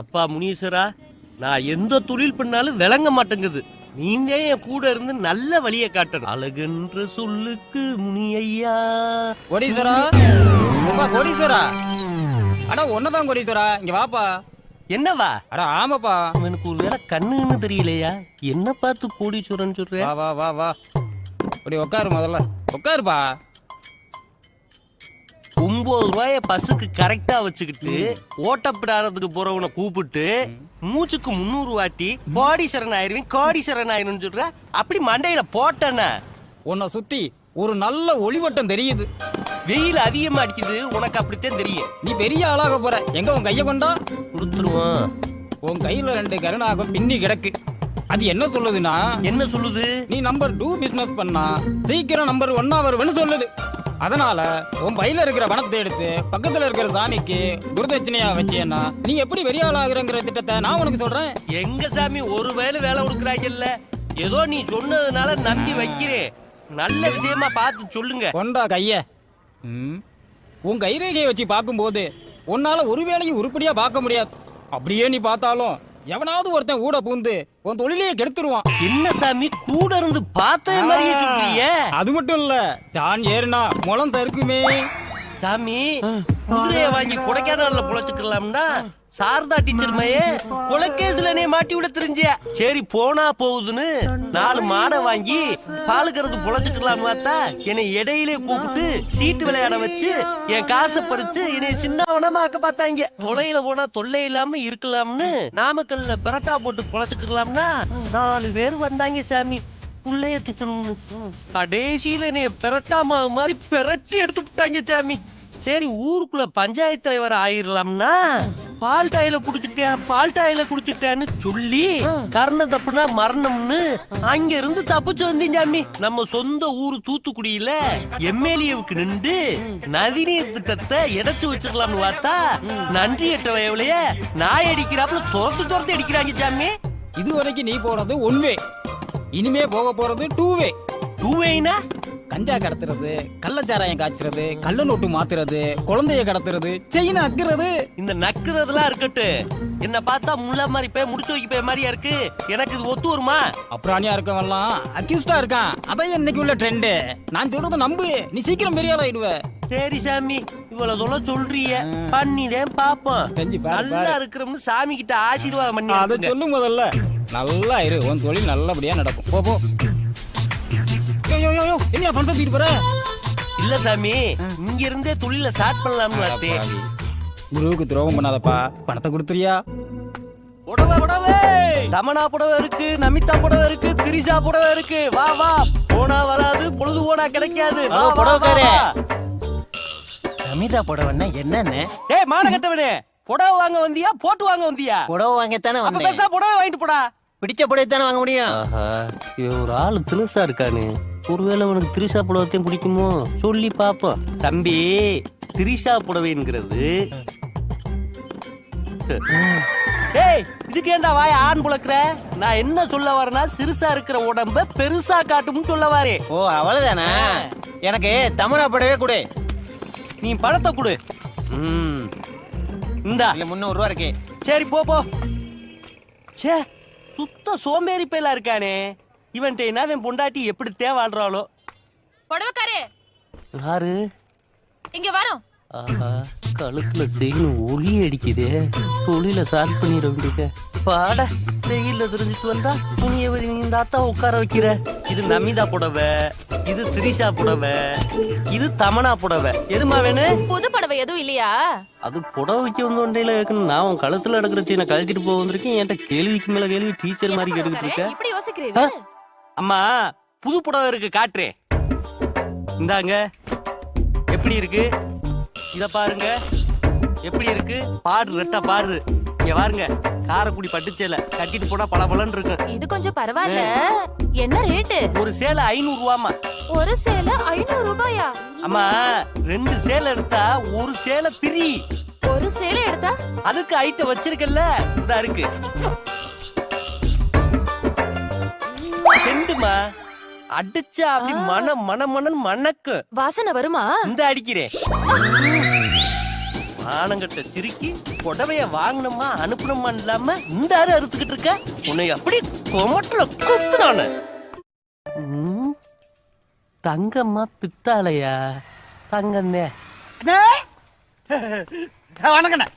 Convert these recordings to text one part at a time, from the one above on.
அப்பா முனீஸ்வரா, நான் எந்த தொழில் பண்ணாலும் விளங்க மாட்டேங்குது. நீங்க என் கூட இருந்து நல்ல வழியை காட்டணும். அழகுன்ற சொல்லுக்கு முனியையா. கோடீஸ்வரா, அப்பா கோடீஸ்வரா. அடா ஒன்னதான் கோடீஸ்வரா, இங்க வாப்பா. என்னவா? அடா ஆமாப்பா. எனக்கு ஒரு வேளை கண்ணுன்னு தெரியலையா? என்ன பார்த்து கோடீஸ்வரன் சொல்ற? வா வா வா வா, அப்படி உட்காரு, முதல்ல உட்காருப்பா. 9 ரூபாய பஸ்ஸுக்கு கரெக்டா வச்சுக்கிட்டு ஓட்டப்படாததுக்கு போறவனை கூப்பிட்டு மூச்சுக்கு 300 வாட்டி கோடீஸ்வரன் ஆயிருவேன் கோடீஸ்வரன் ஆயிருன்னு சொல்ற. அப்படி மண்டையில போட்டேன்னா உன்னை சுத்தி ஒரு நல்ல ஒளிவட்டம் தெரியுது. வெயில் அதிகமா அடிக்குது, உனக்கு அப்படித்தான் தெரியும். நீ பெரிய ஆளாக போற. எங்க உன் கைய கொண்டா? கொடுத்துருவான். உன் கையில 2 கருணாகம் பின்னி கிடக்கு. அது என்ன சொல்லுதுன்னா, என்ன சொல்லுது? நீ நம்பர் 2 பிசினஸ் பண்ணா சீக்கிரம் நம்பர் 1 வருவேன்னு சொல்லுது. அதனால உன் பையில இருக்கிற பணத்தை எடுத்து பக்கத்துல இருக்கிற சாமிக்கு குருதட்சணையா வச்சேன்னா நீ எப்படி பெரிய ஆளாகிறங்கிற திட்டத்தை நான் உனக்கு சொல்றேன். எங்க சாமி ஒரு வேலை கொடுக்குறாங்கல்ல, ஏதோ நீ சொன்னதுனால நம்பி வைக்கிறேன். நல்ல விஷயமா பார்த்து சொல்லுங்க. கொண்டா கைய. உன் கைரேகையை வச்சு பார்க்கும்போது உன்னால ஒரு வேலையும் உருப்படியா பார்க்க முடியாது. அப்படியே நீ பார்த்தாலும் எவனாவது ஒருத்தன் ஊட பூந்து உன் தொழிலையே கெடுத்துருவான். என்ன சாமி கூட இருந்து பார்த்த மாதிரியே சொல்றீங்க? அது மட்டும் இல்ல, சான் ஏறுனா முளம் சறுக்குமே. சாமி குதிரைய வாங்கி கொடைக்கானல்ல புழைச்சுக்கலாம்னா சாரதா டீச்சர் மையே கொலைக்கேசுலனே மாட்டி விட தெரிஞ்ச. சரி போனா போகுதுன்னு 4 மாடை வாங்கி பால் கறந்து புழைச்சுக்கலாம் பார்த்தா என்னை இடையிலே கூப்பிட்டு சீட்டு விளையாட வச்சு என் காசை பறிச்சு என்னை சின்னவனமாக்க பார்த்தாங்க. தொலையில போனா தொல்லை இல்லாம இருக்கலாம்னு நாமக்கல்ல பரோட்டா போட்டு புழைச்சுக்கலாம்னா 4 பேர் வந்தாங்க சாமி. புள்ளைய திட்டணும்னு கடைசியில என்னைய பெரட்டாமா மாதிரி பெரட்டி எடுத்து விட்டாங்க சாமி. சரி ஊருக்குள்ள பஞ்சாயத்து தலைவர் ஆயிரலாம்னா பால் டாயில குடிச்சுட்டேன்னு சொல்லி கர்ண தப்புனா மரணம்னு அங்க இருந்து தப்பிச்சு வந்தீங்க சாமி. நம்ம சொந்த ஊரு தூத்துக்குடியில எம்எல்ஏவுக்கு நின்று நதிநீர் திட்டத்தை எடைச்சு வச்சிடலாம்னு பார்த்தா நன்றி எட்ட வயவுலைய நாய் அடிக்கிறாப்புல துரத்து அடிக்கிறாங்க சாமி. இது வரைக்கும் நீ போறது 1 வே, இனிமே போக போறது 2 வே. 2 வேனா கஞ்சா கடத்துறது, கள்ளச்சாராயம் காய்ச்சறது, கள்ள நோட்டு மாத்துறது, குழந்தைய கடத்துறது, செயின அக்குறது. இந்த நக்குறதுலாம் இருக்கட்டு, என்ன பார்த்தா முள்ள மாதிரி போய் முடிச்சு வைக்க போய் மாதிரியா இருக்கு. எனக்கு இது ஒத்து வருமா? அப்புறாணியா இருக்கவன்லாம் அக்யூஸ்டா இருக்கான். அதான் இன்னைக்கு உள்ள ட்ரெண்ட். நான் சொல்றத நம்பு, நீ சீக்கிரம் பெரிய ஆளாயிடுவ. சரி சாமி, இவ்வளவு சொல்ல சொல்றீங்க, பண்ணிதான் பாப்போம். நல்லா இருக்கிறோம்னு சாமி கிட்ட ஆசீர்வாதம் பண்ணி அதை சொல்லு முதல்ல. நல்லா இரு, உன் தொழில் நல்லபடியா நடக்கும். போ போ. என்ன பண்றது போற? இல்ல சாமி, இங்க இருந்தே தொழில ஸ்டார்ட் பண்ணலாம்னு பார்த்தேன். குருவுக்கு துரோகம் பண்ணாதப்பா, பணத்தை கொடுத்துறியா? புடவை தமனா புடவை இருக்கு, நமிதா புடவை இருக்கு, திரிஷா புடவை இருக்கு. வா வா, போனா வராது, பொழுது போனா கிடைக்காது. நமிதா புடவைன்னா என்னன்னு? ஏய் மான கட்டவனே, புடவை வாங்க வந்தியா போட்டு வாங்க வந்தியா? புடவை வாங்கத்தானே வந்தேன். பேசா புடவை வாங்கிட்டு போடா. பிடிச்ச புடவை தானே வாங்க முடியும். இவன் ஒரு ஆளு தினுசா இருக்கானு. ஒருவேளை உனக்கு திரிஷா புடவைத்தையும் பிடிக்குமோ சொல்லி பாப்போம். தம்பி, திரிஷா புடவைங்கிறது ஏய் இதுக்கு ஏன்டா வாய ஆண் புழக்கிற? நான் என்ன சொல்ல வரேன்னா, சிறுசா இருக்கிற உடம்ப பெருசா காட்டும்னு சொல்ல வரேன். ஓ அவ்வளவுதானே? எனக்கு தமனா புடவே கொடு. நீ பணத்தை கொடு. இந்தா 300 ரூபா இருக்கு. சரி போ போ. சே, சுத்த சோம்பேறி பேலா இருக்கானே இவன்ட்ட. என்ன பொண்டாட்டி எப்படி வாழ்றாளோ? புடவைக்காரே யாரு? இங்க வரோம். ஆஹா, கழுத்துல செயின் ஒளி அடிக்குதே. தொழில ஸ்டார்ட் பண்ணிட வேண்டியது. பாட வெயில்ல தெரிஞ்சிட்டு வந்தா துணியை இந்த அத்தா உட்கார வைக்கிற. இது நமிதா புடவை, இது திரிஷா புடவை, இது தமனா புடவை. எதுமா வேணும்? புது புடவை எதுவும் இல்லையா? அது புடவை வைக்க வந்த ஒன்றையில இருக்கணும். நான் உன் கழுத்துல நடக்கிற சீனை கழட்டிட்டு போக வந்திருக்கேன். என்கிட்ட கேள்விக்கு மேல கேள்வி, டீச்சர் மாதிரி கேட்டுக்கிட்டு இருக்க. இப்படி யோசிக்கிறீங்க? அம்மா, புது புடவை இருக்கு, காட்டுறேன். இந்தாங்க, எப்படி இருக்கு? இத பாருங்க, எப்படி இருக்கு? பாடு ரெட்டா பாடு. இங்க பாருங்க, காரக்குடி பட்டுச்சேல கட்டிட்டு போனா பளபளன்னு இருக்கு. இது கொஞ்சம் பரவாயில்ல. என்ன ரேட்டு? ஒரு சேலை 500 ரூபாமா. ஒரு சேலை 500 ரூபாயா? அம்மா, 2 சேலை எடுத்தா ஒரு சேலை பிரி. ஒரு சேலை எடுத்தா அதுக்கு ஐட்டம் வச்சிருக்கல, இதா இருக்கு. செண்டுமா அடிச்சா அப்படி மனம் மனம் மனம் மணக்கு. வாசனை வருமா? இந்த அடிக்கிறேன். ஆனங்கட்ட சிரிக்கி புடவைய வாங்கணுமா அனுப்பணுமா இல்லாம இந்த ஆறு அறுத்துக்கிட்டு இருக்க உன்னை அப்படி கொமட்டில குத்துனானு. தங்கம்மா பித்தாளையா? தங்கந்தே. வணக்கண்ணே.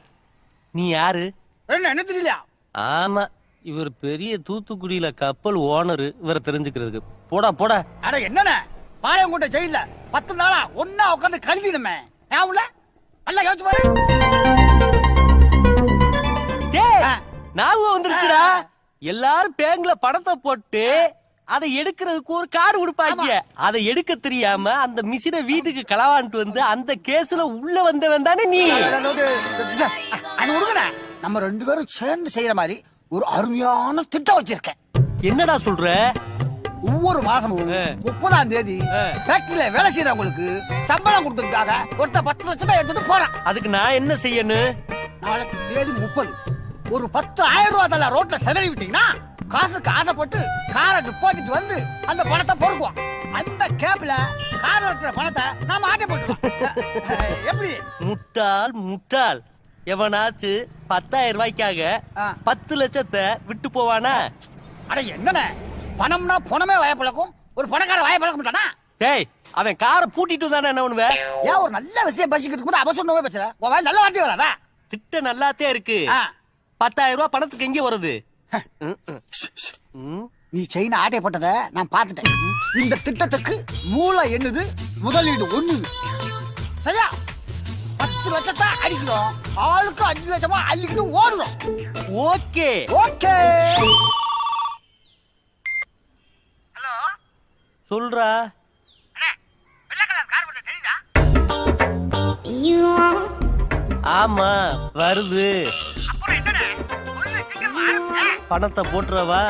நீ யாரு? என்ன தெரியலையா? ஆமா, இவர் பெரிய தூத்துக்குடியில கப்பல் ஓனரு. இவரை தெரிஞ்சுக்கிறதுக்கு போடா போடா. அட என்னண்ணே, பாளையங்கோட்டை ஜெயில 10 நாளா ஒன்னா உட்காந்து கழுதினுமே. ஞாபகம் நல்லா யோசிச்சு பாரு. டேய், ஞாபகம் வந்துருச்சுடா. எல்லாரும் பேங்க்ல பணத்தை போட்டு அதை எடுக்கிறதுக்கு ஒரு கார்டு கொடுப்பாங்க. அதை எடுக்க தெரியாம அந்த மிஷினை வீட்டுக்கு களவான்ட்டு வந்து அந்த கேஸ்ல உள்ள வந்தவன் தானே நீ. அது விடுங்கண்ணே, நம்ம 2 பேரும் சேர்ந்து செய்யற மாதிரி ஒரு அருமையான திட்டம் வச்சிருக்கேன். என்னடா சொல்ற? ஒவ்வொரு மாசமும் 30ஆம் தேதி ஃபேக்டரியில வேலை செய்யறவங்களுக்கு சம்பளம் கொடுக்கறதுக்காக ஒருத்த 10 லட்சம் எடுத்துட்டு போறான். அதுக்கு நான் என்ன செய்யணும்? நாளைக்கு தேதி 30. ஒரு 10,000 ரூபாய் தலை ரோட்ல செதறி விட்டீங்கன்னா காசுக்கு ஆசைப்பட்டு காரை டிபாசிட் வந்து அந்த பணத்தை பொறுக்குவான். அந்த கேப்ல கார் இருக்கிற பணத்தை நாம ஆட்டை போட்டுருவோம். எப்படி? முட்டாள் முட்டாள். எவனாச்சு 10,000 ரூபாய்க்காக 10 லட்சத்தை விட்டு போவானா? அட என்னண்ணே, பணம்னா பணமே வாயப்பழக்கும், ஒரு பணக்கார வாயப்பழக்க மாட்டானா? டேய், அவன் காரை பூட்டிட்டு தானே என்ன பண்ணுவ? ஏன் ஒரு நல்ல விஷயம் பேசிக்கிட்டு இருக்கும்போது அவசரமே பேசுற? உன் வாய் நல்ல வார்த்தை வராதா? திட்டம் நல்லாத்தே இருக்கு. 10,000 ரூபாய் பணத்துக்கு எங்க வருது? நீ செயின ஆட்டை போட்டதை நான் பார்த்துட்டேன். இந்த திட்டத்துக்கு மூளை என்னது, முதலீடு 1. சரியா? 10 லட்சத்தை அடிக்கிறோம், ஆளுக்கு 5 லட்சமா அள்ளிக்கிட்டு ஓடுறோம். Okay okay. ஹலோ, சொல்றா. வெள்ளை கலர் கார் வந்து தெரியுதா? ஆமா, வருது. அப்புறம் என்னடா, ஒண்ணு சீக்கிரமா ஆரம்பிங்க. பணத்தை போட்டுறவா?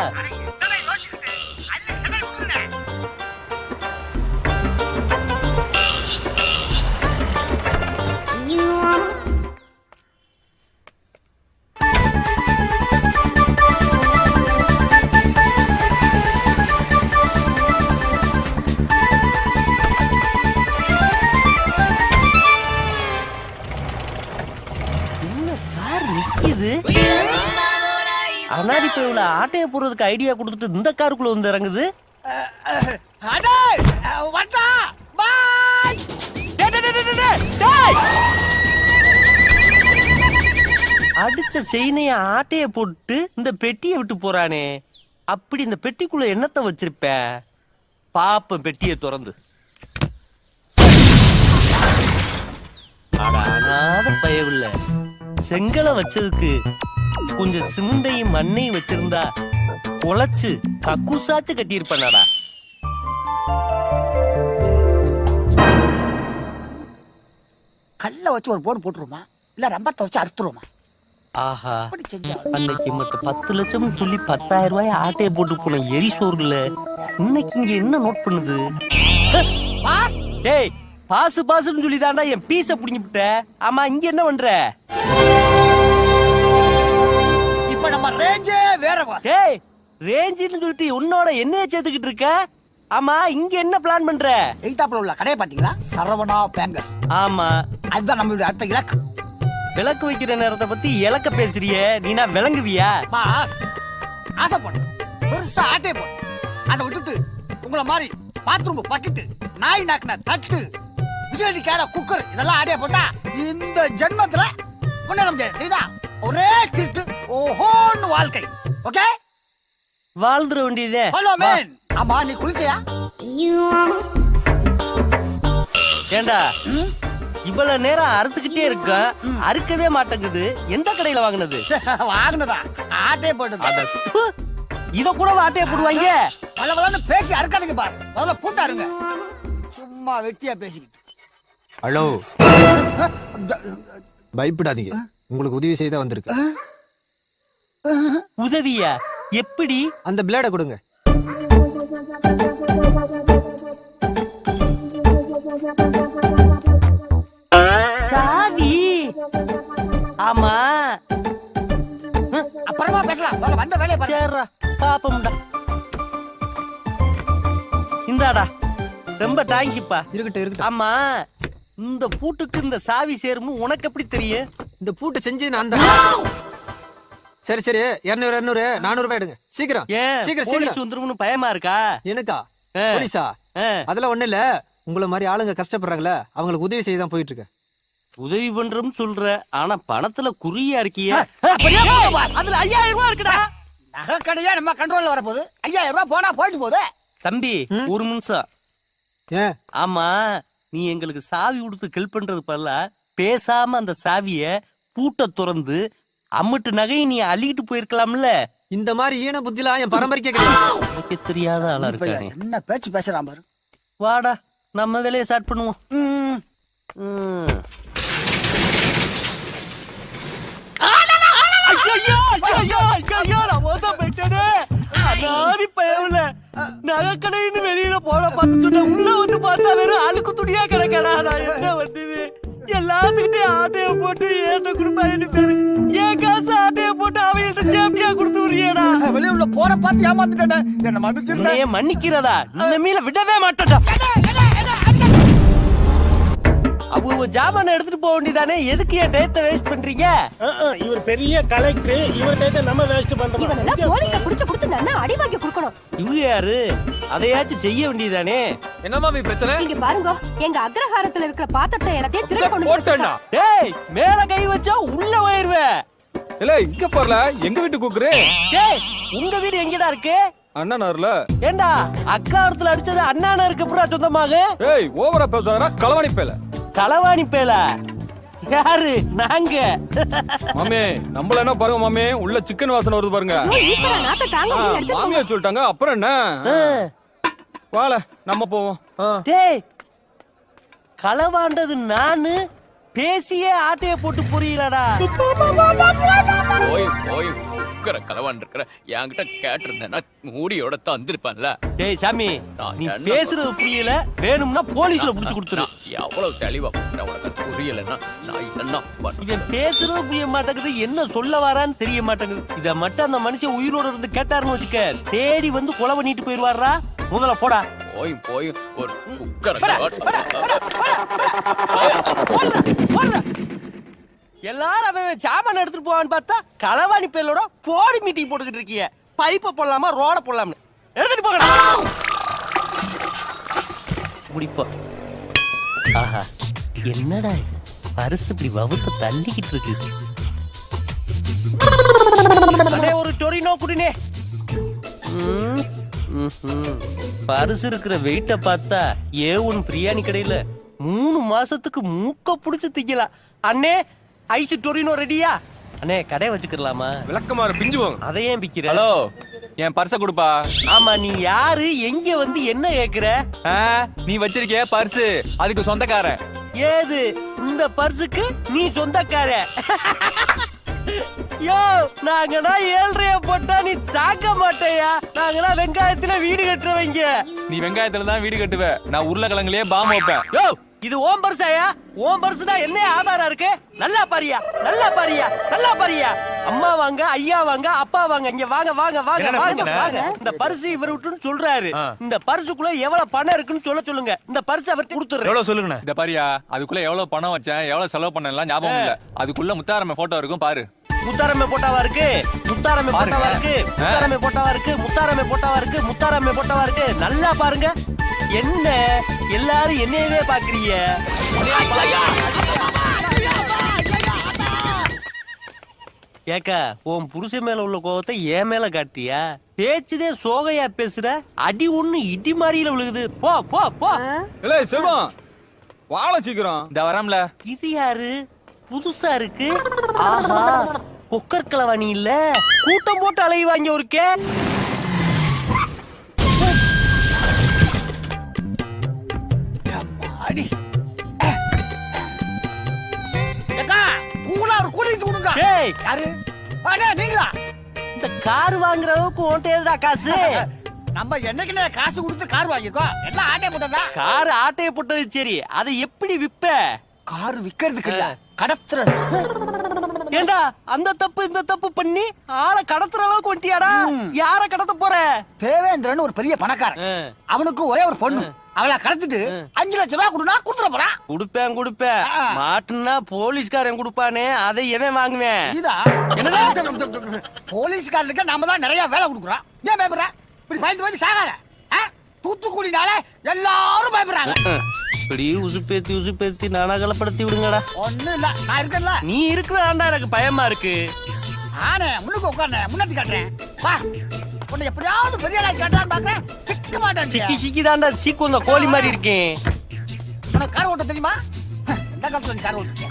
அனாதி பேவுல ஆட்டைய போறதுக்கு ஐடியா கொடுத்துட்டு இந்த காருக்குள்ள வந்து இறங்குது. அடிச்ச செயினைய ஆட்டைய போட்டு இந்த பெட்டியை விட்டு போறானே. அப்படி இந்த பெட்டிக்குள்ள என்னத்தை வச்சிருப்ப? பாப்ப பெட்டியை திறந்து. அனாத பயவில்ல, செங்கலை வச்சதுக்கு கொஞ்சம் சிமெண்டையும் மண்ணையும் வச்சிருந்தா பொழைச்சு கக்கூசாச்சு கட்டியிருப்பனாடா. கல்ல வச்சு ஒரு போடு போட்டுருமா, இல்ல ரம்பத்தை வச்சு அறுத்துருமா? ஆஹா, அன்னைக்கு மட்டும் 10 லட்சம் சொல்லி 10,000 ரூபாய் ஆட்டைய போட்டு போன எரிசோர்ல இன்னைக்கு இங்க என்ன நோட் பண்ணுது? டேய், பாசு பாசுன்னு சொல்லி தாண்டா என் பீஸ புடிங்கிட்ட. ஆமா, இங்க என்ன பண்ற? இப்ப நம்ம ரேஞ்சே வேற பாஸ். டேய், ரேஞ்சுன்னு சொல்லிட்டு உன்னோட என்னைய சேர்த்துக்கிட்டு இருக்க? ஆமா, இங்க என்ன பிளான் பண்ற? எய்தாப்ல உள்ள கடையை பாத்தீங்களா? சரவணா பேங்கர்ஸ். ஆமா, அதுதான் நம்மளுடைய அடுத்த இலக்கு. விளக்கு வைக்கிற நேரத்தை பத்தி இலக்க பேசுறியே, நீனா விளங்குவியா? பாஸ், ஆசைப்படு, பெருசா ஆட்டை போடு. அதை விட்டுட்டு உங்களை மாதிரி பாத்ரூம் பக்கெட்டு, நாய் நாக்குன தட்டு, விசிலடிக்காத குக்கர் இதெல்லாம் ஆடையா போட்டா இந்த ஜென்மத்துல முன்னேற முடியாது. தெரியுதா? ஒரே திருட்டு ஓஹோன்னு வாழ்க்கை. ஓகே, வாழ்ந்துட வேண்டியதே. Hello man. ஆமா, நீ குளிச்சையா? ஏண்டா இவ்வளவு நேரம் அறுத்துக்கிட்டே இருக்க, அறுக்கவே மாட்டேங்குது. எந்த கடையில வாங்கினது? வாங்கினதா? ஆட்டே போட்டது. இத கூட ஆட்டைய போடுவாங்க. பலவளன்னு பேசி அறுக்காதீங்க பாஸ், முதல்ல பூட்டா இருங்க. சும்மா வெட்டியா பேசிக்கிட்டு. ஹலோ, பயப்படாதீங்க, உங்களுக்கு உதவி செய்த வந்திருக்கு. உதவியா? எப்படி? அந்த பிளேட கொடுங்க. சாவி? ஆமா, அப்புறமா பேசலாம், முதல்ல வந்த வேலையை பாரு. சரிடா, பாப்போம்டா. இந்தாடா, ரொம்ப தேங்க்ஸ்ப்பா. இருக்கட்டும் இருக்கட்டும். ஆமா, இந்த பூட்டுக்கு இந்த சாவி சேரும்னு உனக்கு எப்படி தெரியும்? இந்த பூட்டை செஞ்சு நான் தான். சரி சரி 200 200 400 ரூபாய் எடுங்க சீக்கிரம். ஏன் சீக்கிரம் போலீஸ் சீக்கிரம். வந்துரும்னு பயமா இருக்கா? எனக்கா ஆ. போலீஸா? ஆ. அதெல்லாம் ஒண்ணு இல்ல. உங்களை மாதிரி ஆளுங்க கஷ்டப்படுறாங்களே அவங்களுக்கு உதவி செய்ய தான் போயிட்டு இருக்கேன். உதவி பண்றோம்னு சொல்ற, ஆனா பணத்துல குறியா இருக்கியே. அப்படியே போங்க பாஸ். அதுல 5000 ரூபாய் இருக்குடா. நகை கடையா நம்ம கண்ட்ரோல்ல வரப்போகுது. 5000 ரூபாய் போனா போயிட்டு போகுது. தம்பி ஒரு நிமிஷம். ஏன் ஆமா, நீ எங்களுக்கு சாவி கொடுத்து ஹெல்ப் பண்றது பதிலா பேசாம அந்த சாவிய பூட்டை திறந்து அம்மிட்டு நகையை நீ அள்ளிக்கிட்டு போயிருக்கலாம்ல. இந்த மாதிரி ஈன புத்திலாம் என் பரம்பரைக்கே கிடையாது. எனக்கு தெரியாத ஆளா இப்ப இருக்கானே. என்ன பேச்சு பேசுறான் பாரு. வாடா நம்ம வேலையை ஸ்டார்ட் பண்ணுவோம். ம். ம். ஐயையோ, ஐயையோ, ஐயையோ, நான் மோசம் போயிட்டேனே. அனாதி பயவுல நகைக்கடைன்னு வெளியில போன பார்த்து சொன்ன, உள்ள வந்து பார்த்தா வெறும் அழுக்கு துணியா கிடக்கடா. நான் என்ன பண்ணுது? எல்லாத்துக்கிட்டே ஆட்டைய போட்டு ஏட்ட கொடுப்பாரு பேரு. என் காசு ஆட்டைய போட்டு அவங்கள்ட்ட சேப்டியா கொடுத்து விடுறியடா. வெளிய உள்ள போற பார்த்து ஏமாத்திட்டேன். என்ன மன்னிச்சிருந்தேன். உன்னைய மன்னிக்கிறதா? இனிமேல விடவே மாட்டேன்டா. அவங்க ஜாமான எடுத்துட்டு போக வேண்டியதானே, எதுக்கு என் டயத்தை வேஸ்ட் பண்றீங்க? இவர் பெரிய கலெக்டர், இவர் டயத்தை நம்ம வேஸ்ட் பண்றோம். போலீஸ புடிச்சு கொடுத்து நல்லா அடி வாங்கி கொடுக்கணும். இவங்க யாரு? அதையாச்சும் செய்ய வேண்டியதானே. என்ன மாமி பிரச்சனை? இங்க பாருங்க, எங்க அக்ரஹாரத்துல இருக்கிற பாத்திரத்தை எல்லாத்தையும் திருட கொண்டு போச்சேன்னா டேய், மேல கை வச்சா உள்ள போயிருவேன். இல்ல இங்க போறல எங்க வீட்டு கூக்குறே. டேய், உங்க வீடு எங்கடா இருக்கு? அண்ணனார்ல. ஏண்டா அக்காரத்துல அடிச்சது அண்ணான இருக்கு புறா சொந்தமாக? ஏய் ஓவரா பேசுறா களவாணி பேல. களவாணி பேல யாரு? நாங்க. மாமே நம்மள என்ன பாருங்க மாமே, உள்ள சிக்கன் வாசனை வருது பாருங்க. ஈஸ்வரா நாத்த தாங்க முடியல, எடுத்து மாமியா சொல்லிட்டாங்க, அப்புறம் என்ன? வால நம்ம போவோம். டேய், களவாண்டது நானு, பேசியே ஆட்டைய போட்டு புரியலடா. போய் போய் உக்கர கலவான் இருக்கிற என்கிட்ட கேட்டிருந்தேன்னா மூடியோட தந்திருப்பேன்ல. டேய் சாமி, நீ பேசுறது புரியல, வேணும்னா போலீஸ்ல புடிச்சு கொடுத்துரு. எவ்வளவு தெளிவா பேசுறேன், உனக்கு புரியலன்னா நான் என்ன பண்ணுவேன்? இவன் பேசுறது புரிய மாட்டேங்குது, என்ன சொல்ல வரான்னு தெரிய மாட்டேங்குது. இத மட்டும் அந்த மனுஷன் உயிரோட இருந்து கேட்டாருன்னு வச்சுக்க, தேடி வந்து கொலை பண்ணிட்டு போயிருவாரா. முதல்ல போடா. போய் போய் ஒரு உக்கர எல்லாரும் அவன் சாமான் எடுத்துட்டு போவான்னு பார்த்தா களவாணி பேலோட போடி மீட்டிங் போட்டுக்கிட்டு இருக்கிய. பைப்பை போடலாமா ரோட போடலாம்னு எடுத்துட்டு போகடா. முடிப்போம். ஆஹா, என்னடா இது? பரிசு இப்படி வவுத்த தள்ளிக்கிட்டு இருக்கு. அடே, ஒரு டொரினோ குடினே. பரிசு இருக்கிற வெயிட்ட பார்த்தா A1 பிரியாணி கடையில 3 மாசத்துக்கு மூக்க புடிச்சு திக்கலாம். அண்ணே, ஐஸ் டொரினோ ரெடியா? அண்ணே, கடை வச்சுக்கலாமா? விளக்கமாறு பிஞ்சுவோம். அதையே பிக்கிற. ஹலோ, என் பர்ஸ கொடுப்பா. ஆமா, நீ யாரு? எங்க வந்து என்ன கேக்குற? நீ வச்சிருக்கிய பர்ஸ் அதுக்கு சொந்தக்காரன். ஏது இந்த பர்சுக்கு நீ சொந்தக்கார? யோ, நாங்கனா 7.5 போட்டா நீ தாக்க மாட்டேயா? நாங்கனா வெங்காயத்துல வீடு கட்டுறவங்க. நீ வெங்காயத்துல தான் வீடு கட்டுவ, நான் உருளைக்கிழங்குலயே பாம்பு வைப்பேன். யோ, இது ஓம் பர்சாயா? ஓம் பர்சுனா என்ன ஆதாரம் இருக்கு? நல்லா பாரியா, நல்லா பாரியா, நல்லா பாரியா. அம்மா வாங்க, ஐயா வாங்க, அப்பா வாங்க, இங்க வாங்க வாங்க வாங்க வாங்க வாங்க. இந்த பர்சு இவர் விட்டுன்னு சொல்றாரு. இந்த பர்சுக்குள்ள எவ்வளவு பணம் இருக்குன்னு சொல்லுங்க. இந்த பர்சு அவர்கிட்ட கொடுத்துறேன். எவ்வளவு சொல்லுங்க. இந்த பாரியா, அதுக்குள்ள எவ்வளவு பணம் வச்சேன், எவ்வளவு செலவு பண்ணலாம் ஞாபகம் இல்ல. அதுக்குள்ள முத்தாரம்ம போட்டோ இருக்கும் பாரு. முத்தாரம்மை போட்டாவா இருக்கு? முத்தாரம்மை போட்டாவா இருக்கு? முத்தாரம்மை போட்டாவா இருக்கு? முத்தாரம்மை போட்டாவா இருக்கு? முத்தாரம்மை போட்டாவா இருக்கு? நல்லா பாருங்க. என்ன எல்லாரும் என்னையவே பாக்குறீங்க? ஏக்கா, உன் புருஷன் மேல உள்ள கோவத்தை என் மேல காட்டியா? பேச்சுதே சோகையா பேசுற. அடி ஒண்ணு இடி மாதிரியில விழுகுது. போ போ போ. இல்ல செல்வம், வாழ சீக்கிரம். இந்த வரம்ல. இது யாரு? புதுசா இருக்கு. ஆஹா, கொக்கர் களவாணி இல்ல, கூட்டம் போட்டு அலைவாங்க ஒரு கே. அடி. ஏக்கா, கூலா ஒரு கூலிட்டு கொடுங்க. டேய், யாரு? அடே, நீங்களா? இந்த கார் வாங்குற அளவுக்கு உன்கிட்ட எதுடா காசு? நம்ம என்னைக்குனே காசு கொடுத்து கார் வாங்கிருக்கோம். எல்லாம் ஆட்டே போட்டதா? கார் ஆட்டைய போட்டது சரி, அதை எப்படி விப்ப? கார் விக்கிறதுக்கு இல்ல, கடத்துறது. ஏண்டா அந்த தப்பு இந்த தப்பு பண்ணி ஆளை கடத்துற அளவுக்கு வந்துட்டியாடா? யார கடத்த போற? தேவேந்திரன் ஒரு பெரிய பணக்காரன். அவனுக்கு ஒரே ஒரு பொண்ணு. அவளை கடத்திட்டு 5 லட்சம் ரூபாய் கொடுனா கொடுத்துட போறான். கொடுப்பேன் மாட்டுனா போலீஸ்காரன் கொடுப்பானே அதை எவன் வாங்குவேன்? இதா போலீஸ்காரனுக்கு நாம தான் நிறைய வேலை கொடுக்குறோம். ஏன் பயப்படுற? இப்படி பயந்து சாகாத. தூத்துக்குடினால எல்லாரும் பயப்படுறாங்க. இப்படி உசுப்பேத்தி நானாகலப்படுத்தி விடுங்கடா. ஒண்ணும் இல்ல, நான் இருக்கேன்ல. நீ இருக்கிறதாண்டா எனக்கு பயமா இருக்கு. ஆனே முன்னுக்கு உட்கார்னே, முன்னாடி காட்டுறேன். வா, உன்னை எப்படியாவது பெரிய ஆளா காட்டலான்னு பாக்குறேன். சிக்க மாட்டேன். சிக்கிதாண்டா சீக்கு இந்த கோழி மாதிரி இருக்கேன். உனக்கு கார் ஓட்ட தெரியுமா? இந்த காலத்துல நீ கார் ஓட்டு.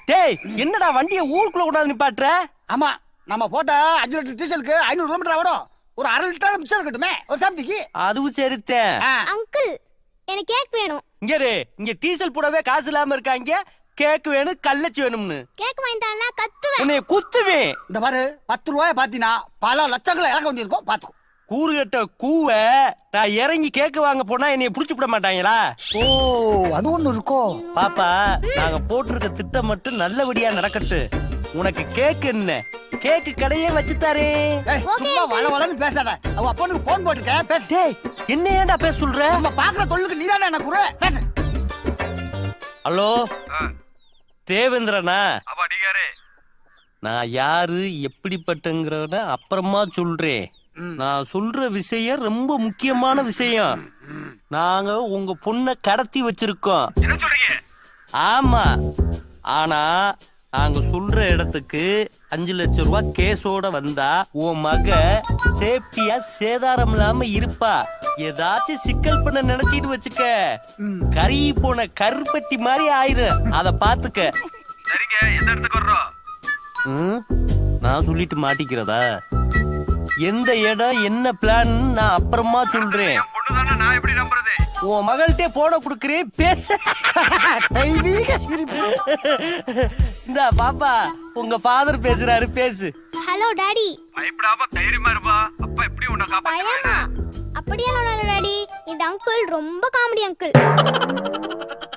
டேய் என்னடா வண்டியை ஊருக்குள்ள கூடாது நிப்பாட்டுற? ஆமா, நம்ம போட்ட 5 லிட்டர் டீசலுக்கு 500 கிலோமீட்டர் ஆகும். ஒரு 1/2 லிட்டர் மிச்சம் இருக்கட்டுமே ஒரு சாப்பிட்டுக்கு. அதுவும் சரித்தேன். அங்கிள் எனக்கு கேக் வேணும். இங்க டீசல் போடவே காசு இல்லாம இருக்காங்க. கேக் வேணும், கல்லச்சி வேணும்னு. கேக் வாங்கி தானா கத்துவேன். உன்னை குத்துவேன். இந்த பாரு 10 ரூபாய் பாத்தீங்கன்னா பல லட்சங்களை இறக்க வேண்டியிருக்கும். பாத்துக்கோ. கூறுகட்ட கூவ நான் இறங்கி கேக்கு வாங்க போனா என்னைய புடிச்சு விட மாட்டாங்களா? ஓ, அது ஒண்ணு இருக்கோ? பாப்பா, நாங்க போட்டிருக்க திட்டம் மட்டும் நல்லபடியா நடக்கட்டு. உனக்கு கேக் என்ன? கேக்கு கடையே வச்சுத்தாரே. சும்மா வளவளன்னு பேசாத. அவ அப்பனுக்கு போன் போட்டுருக்கேன், பேசு. டேய் என்ன ஏன்டா பேச சொல்ற? நம்ம பாக்குற தொழிலுக்கு நீதானே என்ன குரு, பேசு. ஹலோ தேவேந்திரனா? நான் யாரு எப்படிப்பட்டங்கிறத அப்புறமா சொல்றேன். நான் சொல்ற விஷயம் ரொம்ப முக்கியமான விஷயம். நாங்க உங்க பொண்ணை கடத்தி வச்சிருக்கோம். ஆமா, ஆனா நாங்க சொல்ற இடத்துக்கு 5 லட்சம் ரூபாய் கேஸோட வந்தா உன் மக சேஃப்டியா சேதாரம் இல்லாம இருப்பா. ஏதாச்சும் சிக்கல் பண்ண நினைச்சிட்டு வச்சுக்க, கறி போன கருப்பட்டி மாதிரி ஆயிரும். அத பாத்துக்க. நான் சொல்லிட்டு மாட்டிக்கிறதா? எந்த இடம் என்ன பிளான் நான் அப்புறமா சொல்றேன். உன் மகள்கிட்ட போன குடுக்கறேன், பேச. இந்த பாப்பா உங்க ஃபாதர் பேசுறாரு, பேசு. Hello daddy. பயப்படாம தைரியமா இருப்பா. அப்பா எப்படி உன்னை பயமா? அப்படியே இல்ல டாடி, இந்த அங்கிள் ரொம்ப காமெடி அங்கிள்.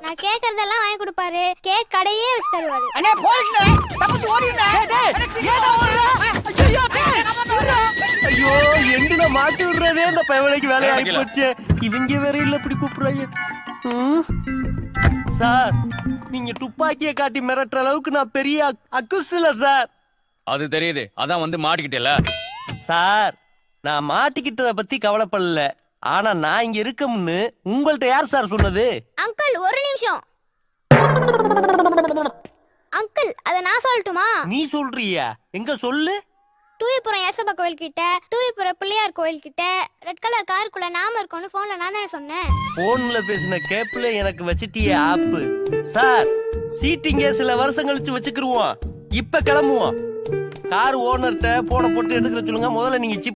நான் கேக்குறதெல்லாம் வாங்கி கொடுப்பாரு. கேக் கடையே வச்சு தருவாரு. அண்ணே போலீஸ்ல தப்பிச்சு ஓடிடா. ஏடா ஓடுற? ஐயோ எங்கன மாட்டி விடுறதே இந்த பயவலைக்கு வேலையா ஆகி போச்சு. இவங்க வேற இல்ல இப்படி கூப்பிடுறாங்க. சார், நீங்க துப்பாக்கியை காட்டி மிரட்டுற அளவுக்கு நான் பெரிய அக்குஸ் இல்ல சார். அது தெரியுது, அதான் வந்து மாட்டிக்கிட்டேல. சார், நான் மாட்டிக்கிட்டத பத்தி கவலைப்படல. ஆனா நான் இங்க இருக்கம்னு உங்கள்ட்ட யார் சார் சொன்னது? அங்கிள் ஒரு நிமிஷம். அங்கிள் அத நான் சொல்லட்டுமா? நீ சொல்றியா? எங்க சொல்லு. டூயிபுரம் ஏசப்பா கோயில் கிட்ட, டூயிபுரம் பிள்ளையார் கோயில் கிட்ட ரெட் கலர் காருக்குள்ள நாம இருக்கோம்னு போன்ல நான் தானே சொன்னேன். போன்ல பேசின கேப்ல எனக்கு வச்சிட்டியே ஆப்பு. சார், சீட்டிங்க சில வருஷம் கழிச்சு வச்சுக்கிருவோம். இப்ப கிளம்புவோம். கார் ஓனர்ட்ட போன போட்டு எடுத்துக்கிற சொல்லுங்க. முதல்ல நீங்க